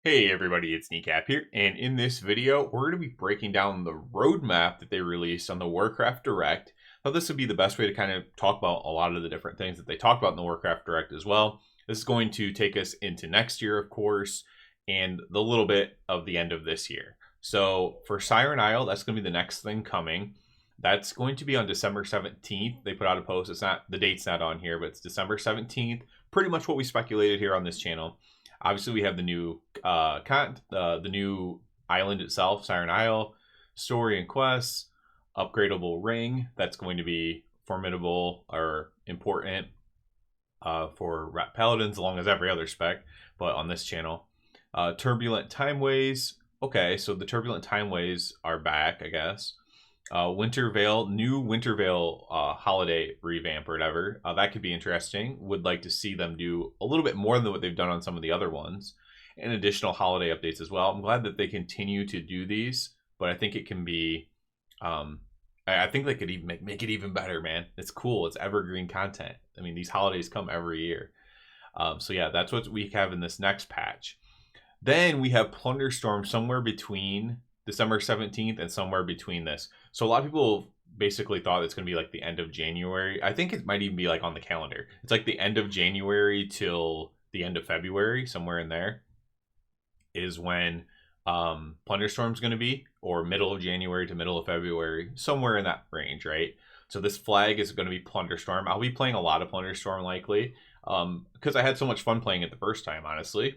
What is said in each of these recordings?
Hey everybody, it's Kneecap here, and in this video, we're going to be breaking down the roadmap that they released on the Warcraft Direct. Now, this would be the best way to kind of talk about a lot of the different things that they talked about in the Warcraft Direct as well. This is going to take us into next year, of course, and the little bit of the end of this year. So for Siren Isle, that's going to be the next thing coming. That's going to be on December 17th. They put out a post. It's not, the date's not on here, but it's December 17th. Pretty much what we speculated here on this channel. Obviously, we have the new the new island itself, Siren Isle, story and quests, upgradable ring that's going to be formidable or important for Rat Paladins, along as every other spec, but on this channel. Turbulent Timeways. Okay, so the Turbulent Timeways are back, I guess. Winter Veil, new Winter Veil holiday revamp or whatever. That could be interesting. Would like to see them do a little bit more than what they've done on some of the other ones. And additional holiday updates as well. I'm glad that they continue to do these, but I think it can be, I think they could even make it even better, man. It's cool. It's evergreen content. I mean, these holidays come every year. So yeah, that's what we have in this next patch. Then we have Plunderstorm somewhere between December 17th and somewhere between this. So a lot of people basically thought it's going to be like the end of January. I think it might even be like on the calendar. It's like the end of January till the end of February, somewhere in there is when Plunderstorm's going to be, or middle of January to middle of February, somewhere in that range, right? So this flag is going to be Plunderstorm. I'll be playing a lot of Plunderstorm likely because I had so much fun playing it the first time, honestly.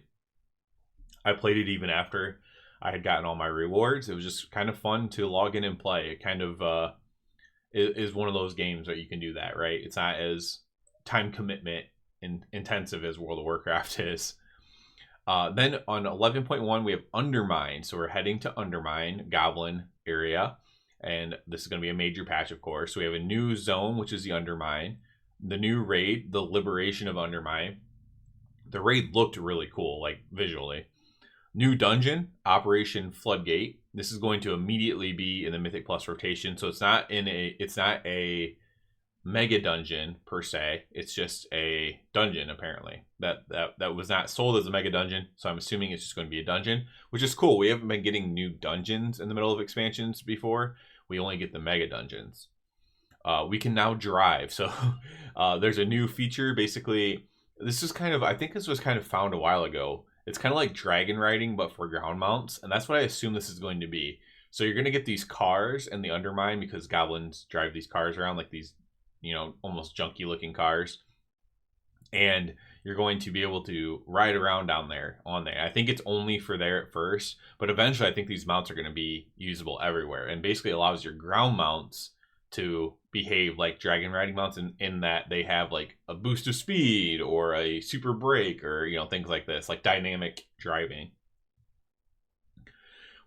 I played it even after I had gotten all my rewards. It was just kind of fun to log in and play. It kind of is one of those games where you can do that, right? It's not as time commitment and intensive as World of Warcraft is. Then on 11.1, we have Undermine. So we're heading to Undermine, Goblin area. And this is going to be a major patch, of course. So we have a new zone, which is the Undermine. The new raid, the Liberation of Undermine. The raid looked really cool, like visually. New dungeon, Operation Floodgate. This is going to immediately be in the Mythic Plus rotation, so it's not a mega dungeon per se. It's just a dungeon apparently. That was not sold as a mega dungeon, so I'm assuming it's just going to be a dungeon, which is cool. We haven't been getting new dungeons in the middle of expansions before. We only get the mega dungeons. We can now drive, so there's a new feature. Basically, this is kind of, I think this was kind of found a while ago. It's kind of like dragon riding, but for ground mounts. And that's what I assume this is going to be. So you're going to get these cars in the Undermine because goblins drive these cars around, like these, you know, almost junky looking cars. And you're going to be able to ride around down there on there. I think it's only for there at first, but eventually I think these mounts are going to be usable everywhere. And basically allows your ground mounts to behave like dragon riding mounts in that they have like a boost of speed or a super brake or, you know, things like this, like dynamic driving.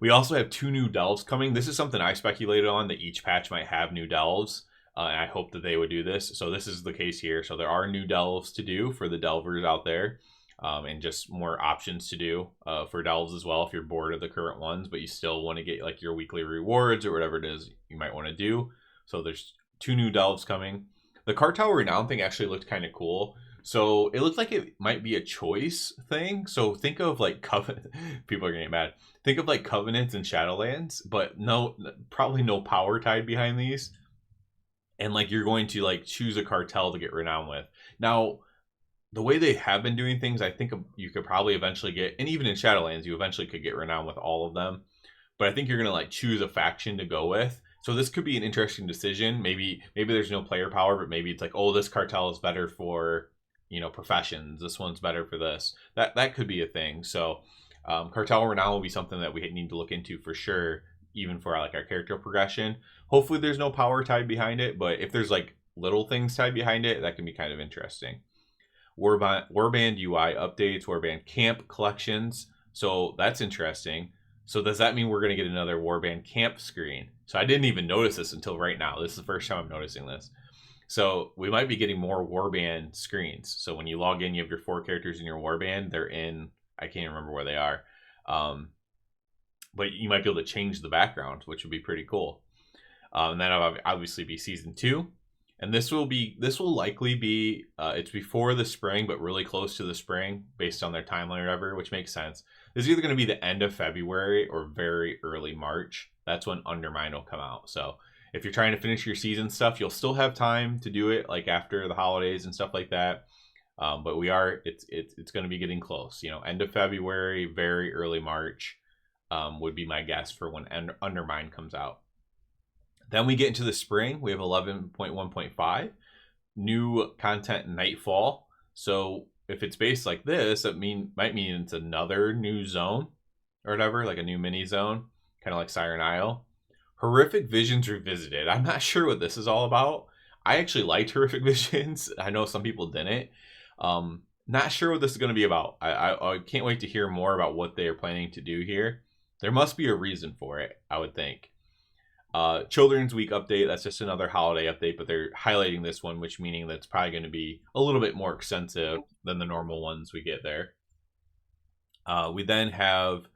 We also have 2 new delves coming. This is something I speculated on, that each patch might have new delves. And I hope that they would do this. So this is the case here. So there are new delves to do for the delvers out there. And just more options to do for delves as well if you're bored of the current ones, but you still want to get like your weekly rewards or whatever it is you might want to do. So there's 2 new delves coming. The Cartel Renown thing actually looked kind of cool. So it looked like it might be a choice thing. So think of like Covenant. People are gonna get mad. Think of like Covenants and Shadowlands, but no, probably no power tied behind these. And like you're going to like choose a cartel to get renown with. Now, the way they have been doing things, I think you could probably eventually get, and even in Shadowlands, you eventually could get renown with all of them. But I think you're gonna like choose a faction to go with. So this could be an interesting decision. Maybe there's no player power, but maybe it's like, oh, this cartel is better for, you know, professions. This one's better for this. That could be a thing. So Cartel Renown will be something that we need to look into for sure, even for like our character progression. Hopefully there's no power tied behind it, but if there's like little things tied behind it, that can be kind of interesting. Warband UI updates, Warband camp collections. So that's interesting. So does that mean we're going to get another Warband camp screen? So I didn't even notice this until right now. This is the first time I'm noticing this. So we might be getting more Warband screens. So when you log in, you have your 4 characters in your Warband. They're in, I can't remember where they are. But you might be able to change the background, which would be pretty cool. And that'll obviously be Season 2. And this will likely be it's before the spring, but really close to the spring based on their timeline or whatever, which makes sense. This is either going to be the end of February or very early March. That's when Undermine will come out. So if you're trying to finish your season stuff, you'll still have time to do it like after the holidays and stuff like that. But it's going to be getting close. You know, end of February, very early March would be my guess for when Undermine comes out. Then we get into the spring. We have 11.1.5 new content Nightfall. So if it's based like this, that might mean it's another new zone or whatever, like a new mini zone, kind of like Siren Isle. Horrific Visions Revisited. I'm not sure what this is all about. I actually liked Horrific Visions. I know some people didn't. Not sure what this is going to be about. I can't wait to hear more about what they are planning to do here. There must be a reason for it, I would think. Children's Week update. That's just another holiday update, but they're highlighting this one, which meaning that's probably going to be a little bit more extensive than the normal ones we get there. We then have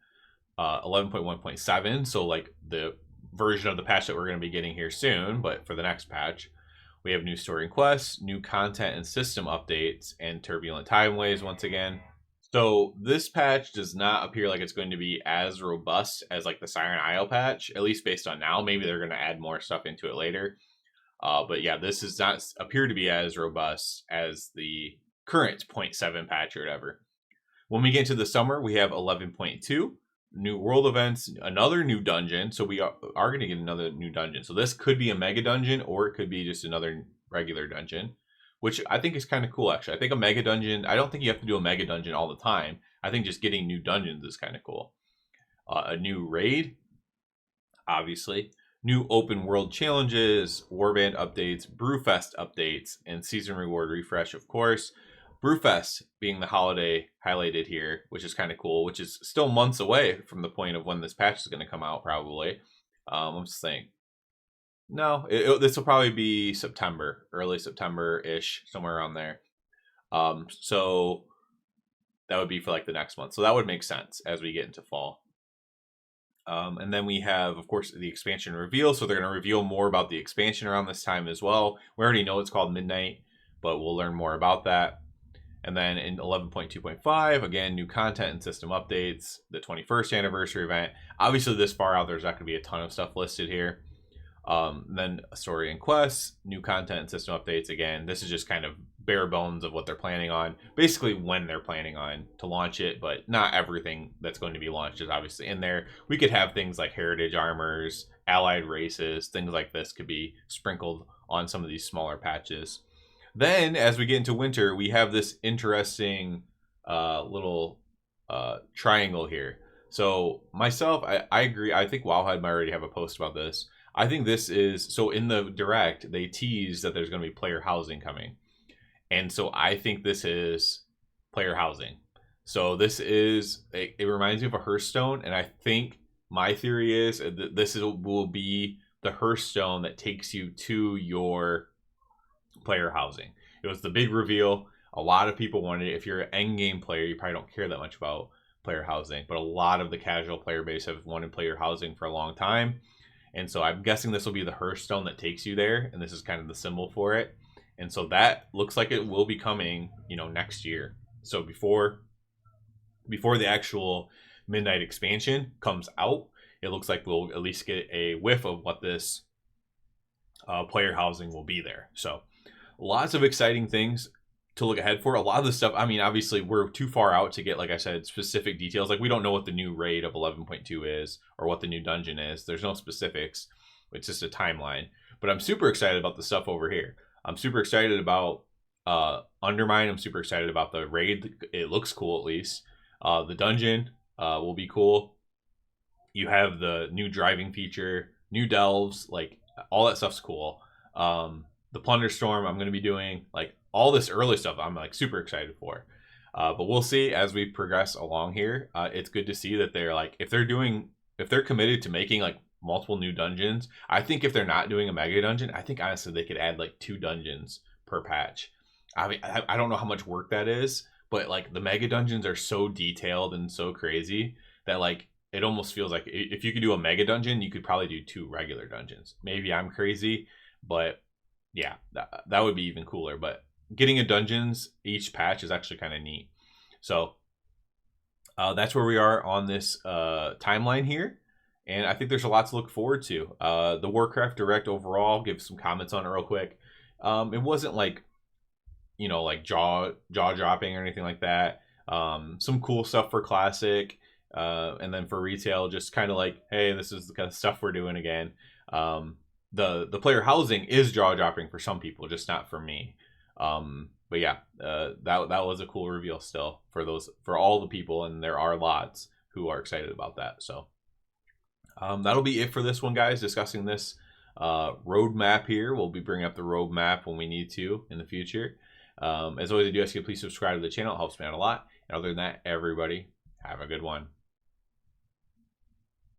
11.1.7. So like the version of the patch that we're going to be getting here soon, but for the next patch. We have new story and quests, new content and system updates, and turbulent timeways once again. So this patch does not appear like it's going to be as robust as like the Siren Isle patch, at least based on now. Maybe they're going to add more stuff into it later. But yeah, this does not appear to be as robust as the current 0.7 patch or whatever. When we get into the summer, we have 11.2. New world events, another new dungeon. So we are going to get another new dungeon. So this could be a mega dungeon, or it could be just another regular dungeon, which I think is kind of cool, actually. I think a mega dungeon, I don't think you have to do a mega dungeon all the time. I think just getting new dungeons is kind of cool. A new raid, obviously. New open world challenges, warband updates, Brewfest updates, and season reward refresh, of course. Brewfest being the holiday highlighted here, which is kind of cool, which is still months away from the point of when this patch is going to come out, probably. I'm just saying. No, this will probably be September, early September-ish, somewhere around there. So that would be for like the next month. So that would make sense as we get into fall. And then we have, of course, the expansion reveal. So they're going to reveal more about the expansion around this time as well. We already know it's called Midnight, but we'll learn more about that. And then in 11.2.5, again, new content and system updates, the 21st anniversary event. Obviously, this far out, there's not going to be a ton of stuff listed here. Then story and quests, new content and system updates. Again, this is just kind of bare bones of what they're planning on. Basically, when they're planning on to launch it, but not everything that's going to be launched is obviously in there. We could have things like heritage armors, allied races, things like this could be sprinkled on some of these smaller patches. Then, as we get into winter, we have this interesting little triangle here. So, myself, I agree. I think Wowhead might already have a post about this. I think this is... So, in the Direct, they teased that there's going to be player housing coming. And so, I think this is player housing. So, this is... It reminds me of a Hearthstone, and I think my theory is that this will be the Hearthstone that takes you to your player housing. It was the big reveal. A lot of people wanted it. If you're an endgame player, you probably don't care that much about player housing, but a lot of the casual player base have wanted player housing for a long time. And so I'm guessing this will be the Hearthstone that takes you there, and this is kind of the symbol for it. And so that looks like it will be coming, next year. So before the actual Midnight expansion comes out, it looks like we'll at least get a whiff of what this player housing will be there. So lots of exciting things to look ahead for. A lot of the stuff, obviously we're too far out to get, like I said, specific details. Like we don't know what the new raid of 11.2 is or what the new dungeon is. There's no specifics. It's just a timeline. But I'm super excited about the stuff over here. I'm super excited about Undermine. I'm super excited about the raid. It looks cool, at least. The dungeon will be cool. You have the new driving feature, new delves, like all that stuff's cool. The Plunderstorm I'm going to be doing, like all this early stuff I'm like super excited for. But we'll see as we progress along here. It's good to see that they're like, if they're committed to making like multiple new dungeons. I think if they're not doing a mega dungeon, I think honestly they could add like 2 dungeons per patch. I don't know how much work that is, but like the mega dungeons are so detailed and so crazy that like it almost feels like if you could do a mega dungeon, you could probably do 2 regular dungeons. Maybe I'm crazy, but yeah, that would be even cooler. But getting a dungeons each patch is actually kind of neat. So that's where we are on this timeline here. And I think there's a lot to look forward to. The Warcraft Direct overall, give some comments on it real quick. It wasn't like, you know, like jaw dropping or anything like that. Some cool stuff for Classic. And then for retail, just kind of like, hey, this is the kind of stuff we're doing again. The player housing is jaw dropping for some people, just not for me. But yeah, that was a cool reveal still for all the people, and there are lots who are excited about that. So that'll be it for this one, guys. Discussing this roadmap here. We'll be bringing up the roadmap when we need to in the future. As always, I do ask you to please subscribe to the channel. It helps me out a lot. And other than that, everybody, have a good one.